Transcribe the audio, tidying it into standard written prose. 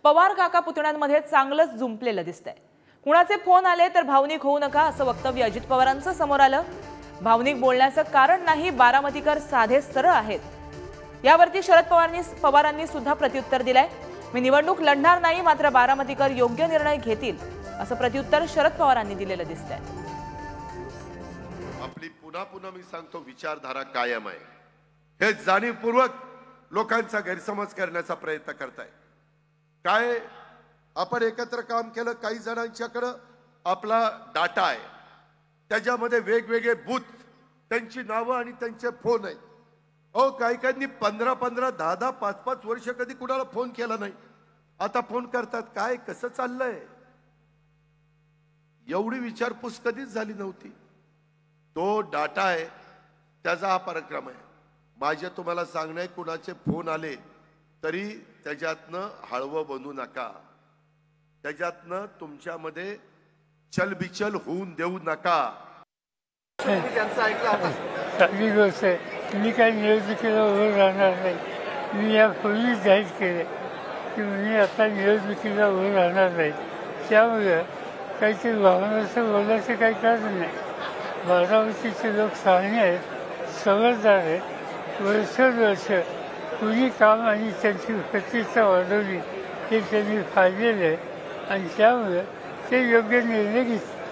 पवार काका पुतण्यांमध्ये चांगलंच जुंपलेलं दिसतंय। कुणाचे फोन आले तर भावनिक होऊ नका असं वक्तव्य अजित पवारांचं समोर आलं। भावनिक बोलण्याचं कारण नाही, बारामतीकर साधे सरळ आहेत। यावरती शरद पवारांनी सुद्धा प्रत्युत्तर दिलंय। मी निवडणूक लढणार नाही, मात्र बारामतीकर योग्य निर्णय घेतील असं प्रत्युत्तर शरद पवारांनी दिलेलं दिसतंय। आपली पुन्हा मी सांगतो, विचारधारा कायम आहे। हे जाणीवपूर्वक लोकांचा गैरसमज करण्याचा प्रयत्न करताय। काय आपण एकत्र काम केलं, काही जणांच्याकडे आपला डाटा आहे, त्याच्यामध्ये वेगवेगळे बूथ, त्यांची नावं आणि त्यांचे फोन आहेत। काही 15-15, 10-10, 5-5 वर्ष कधी कुणाला फोन केला नाही, आता फोन करतात। काय कसं चाललंय, एवढी विचारपूस कधीच झाली नव्हती। तो डाटा आहे, त्याचा हा पराक्रम आहे। माझे तुम्हाला सांगणे, कुणाचे फोन आले तरी त्याच्यातनं हळवं बनू नका, त्याच्यातनं तुमच्यामध्ये चलबिचल होऊन देऊ नका। त्यांचं ऐकलं आता चांगली गोष्ट आहे। मी काही निवडणुकीला उभं राहणार नाही। मी यापूर्वी जाहीर केले की मी आता निवडणुकीला उभं राहणार नाही। त्यामुळे काहीतरी भावनाचं बोलायचं काही कारण नाही। बारामतीचे लोक शहाणे आहेत, समजदार आहेत। वर्ष कुणी काम आणि त्यांची प्रतिष्ठा वाढवली हे त्यांनी पाहिलेलं आहे आणि त्यामुळे ते योग्य निर्णय घेतले।